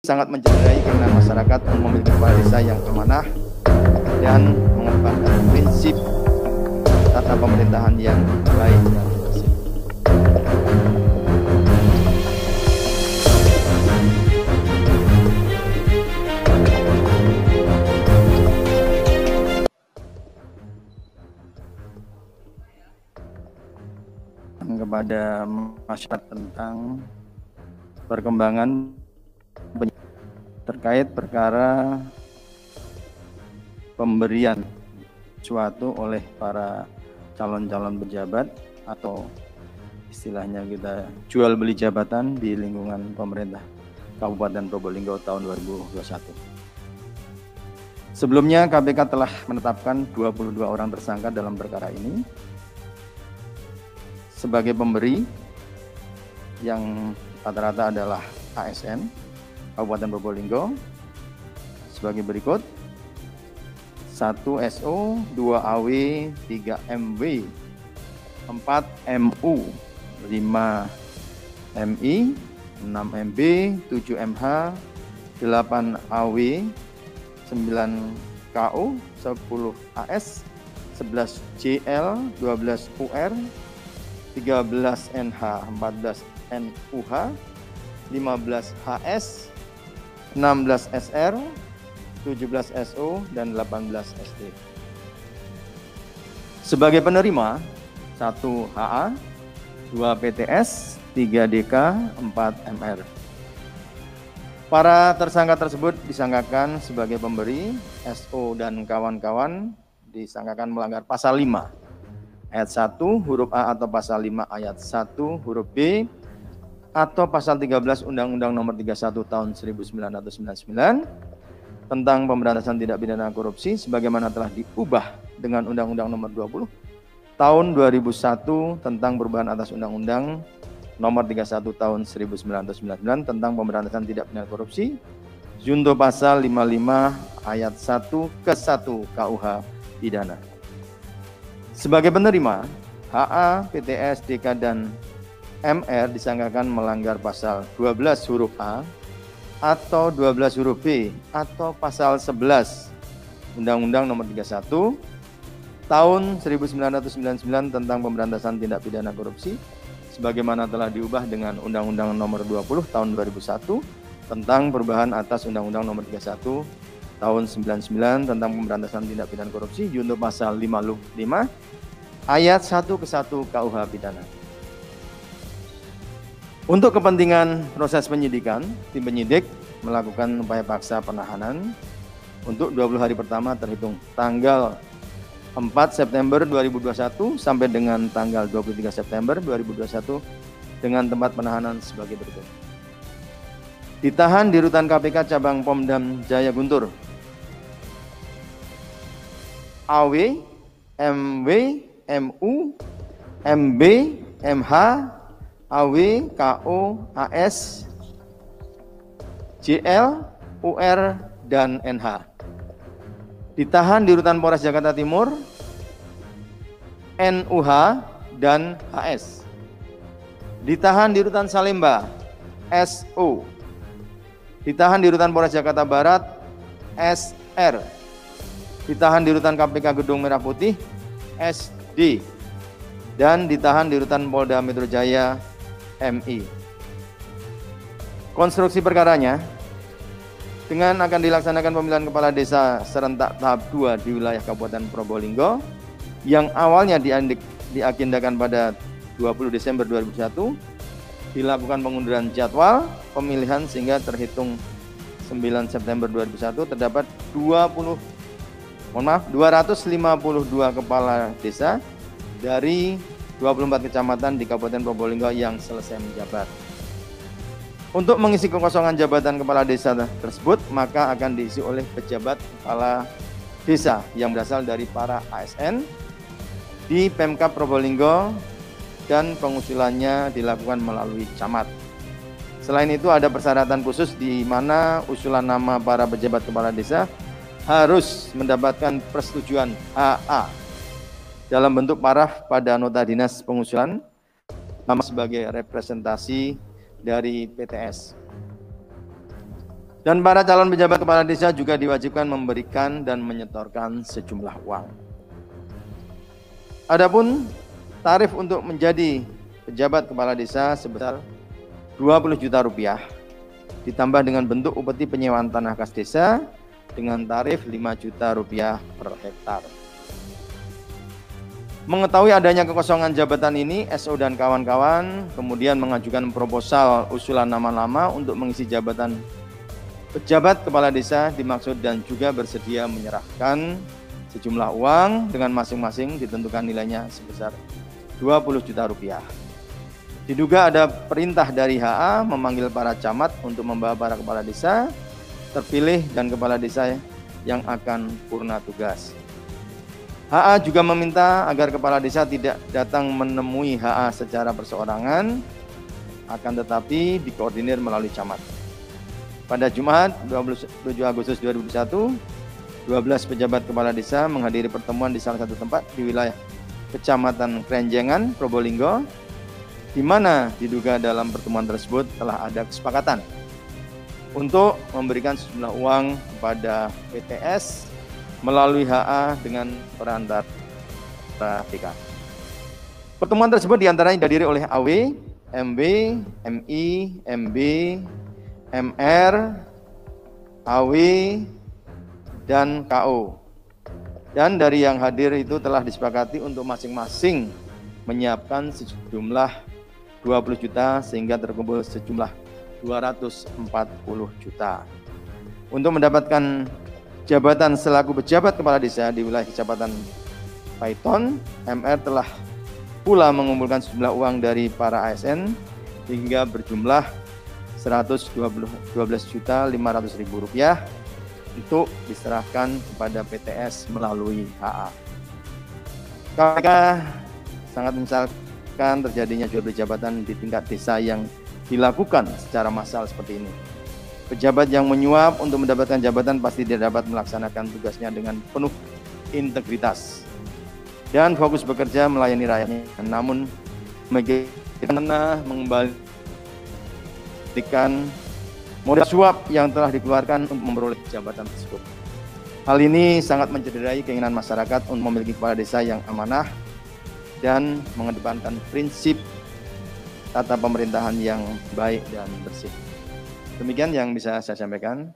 sangat mencederai keinginan masyarakat untuk memiliki kepala desa yang amanah dan mengedepankan prinsip tata pemerintahan yang baik dan bersih. Kepada masyarakat tentang perkembangan terkait perkara pemberian suatu oleh para calon-calon pejabat atau istilahnya kita jual beli jabatan di lingkungan pemerintah Kabupaten Probolinggo tahun 2021. Sebelumnya KPK telah menetapkan 22 orang tersangka dalam perkara ini sebagai pemberi yang rata-rata adalah ASN Kabupaten Probolinggo sebagai berikut: 1 SO, 2 AW, 3 MW, 4 MU, 5 MI, 6 MB, 7 MH, 8 AW, 9 KO, 10 AS, 11 JL, 12 UR, 13 NH, 14 NUH, 15 HS, 16 SR, 17 SO, dan 18 SD. Sebagai penerima, 1 HA, 2 PTS, 3 DK, 4 MR. Para tersangka tersebut disangkakan sebagai pemberi, SO dan kawan-kawan disangkakan melanggar pasal 5 ayat 1 huruf A atau pasal 5 ayat 1 huruf B atau pasal 13 Undang-Undang Nomor 31 Tahun 1999 tentang pemberantasan tindak pidana korupsi sebagaimana telah diubah dengan Undang-Undang Nomor 20 Tahun 2001 tentang perubahan atas Undang-Undang Nomor 31 Tahun 1999 tentang pemberantasan tindak pidana korupsi junto pasal 55 ayat 1 ke 1 KUH pidana. Sebagai penerima, HA, PTS, DK, dan MR disangkakan melanggar pasal 12 huruf A atau 12 huruf B atau pasal 11 Undang-Undang Nomor 31 Tahun 1999 tentang pemberantasan tindak pidana korupsi sebagaimana telah diubah dengan Undang-Undang Nomor 20 Tahun 2001 tentang perubahan atas Undang-Undang Nomor 31 Tahun 99 tentang pemberantasan tindak pidana korupsi junto pasal 55 ayat 1 ke 1 KUH pidana. Untuk kepentingan proses penyidikan, tim penyidik melakukan upaya paksa penahanan untuk 20 hari pertama terhitung tanggal 4 September 2021 sampai dengan tanggal 23 September 2021 dengan tempat penahanan sebagai berikut. Ditahan di Rutan KPK Cabang Pomdam Jaya Guntur, AW, MW, MU, MB, MH, AW, KO, AS, JL, UR, dan NH. Ditahan di Rutan Polres Jakarta Timur, NUH, dan HS. Ditahan di Rutan Salemba, SO. Ditahan di Rutan Polres Jakarta Barat, SR. Ditahan di Rutan KPK Gedung Merah Putih, SD. Dan ditahan di Rutan Polda Metro Jaya, MI. Konstruksi perkaranya, dengan akan dilaksanakan pemilihan kepala desa serentak tahap 2 di wilayah Kabupaten Probolinggo yang awalnya diagendakan pada 20 Desember 2021, dilakukan pengunduran jadwal pemilihan sehingga terhitung 9 September 2021 terdapat 252 kepala desa dari 24 kecamatan di Kabupaten Probolinggo yang selesai menjabat. Untuk mengisi kekosongan jabatan kepala desa tersebut, maka akan diisi oleh pejabat kepala desa yang berasal dari para ASN di Pemkab Probolinggo dan pengusulannya dilakukan melalui camat. Selain itu ada persyaratan khusus di mana usulan nama para pejabat kepala desa harus mendapatkan persetujuan HA dalam bentuk paraf pada nota dinas pengusulan nama sebagai representasi dari PTS. Dan para calon pejabat kepala desa juga diwajibkan memberikan dan menyetorkan sejumlah uang. Adapun tarif untuk menjadi pejabat kepala desa sebesar 20 juta rupiah ditambah dengan bentuk upeti penyewaan tanah kas desa dengan tarif 5 juta rupiah per hektar. Mengetahui adanya kekosongan jabatan ini, SO dan kawan-kawan kemudian mengajukan proposal usulan nama-nama untuk mengisi jabatan pejabat kepala desa dimaksud dan juga bersedia menyerahkan sejumlah uang dengan masing-masing ditentukan nilainya sebesar 20 juta rupiah. Diduga ada perintah dari HA memanggil para camat untuk membawa para kepala desa terpilih dan kepala desa yang akan purna tugas. HA juga meminta agar kepala desa tidak datang menemui HA secara perseorangan, akan tetapi dikoordinir melalui camat. Pada Jumat 27 Agustus 2021, 12 pejabat kepala desa menghadiri pertemuan di salah satu tempat di wilayah Kecamatan Krenjengan, Probolinggo, di mana diduga dalam pertemuan tersebut telah ada kesepakatan untuk memberikan sejumlah uang kepada PTS melalui HA dengan perantara PK. Pertemuan tersebut diantaranya dihadiri oleh AW, MW, MI, MB, MR, AW, dan KO. Dan dari yang hadir itu telah disepakati untuk masing-masing menyiapkan sejumlah 20 juta sehingga terkumpul sejumlah 240 juta. Untuk mendapatkan jabatan selaku pejabat kepala desa di wilayah Kecamatan Paiton, MR telah pula mengumpulkan sejumlah uang dari para ASN hingga berjumlah 112.500.000 rupiah untuk diserahkan kepada PTS melalui HA. KPK sangat menyesalkan terjadinya jual beli jabatan di tingkat desa yang dilakukan secara massal seperti ini. Pejabat yang menyuap untuk mendapatkan jabatan pasti tidak dapat melaksanakan tugasnya dengan penuh integritas dan fokus bekerja melayani rakyatnya. Namun bagaimana mengembalikan modal suap yang telah dikeluarkan untuk memperoleh jabatan tersebut. Hal ini sangat mencederai keinginan masyarakat untuk memiliki kepala desa yang amanah dan mengedepankan prinsip tata pemerintahan yang baik dan bersih. Demikian yang bisa saya sampaikan.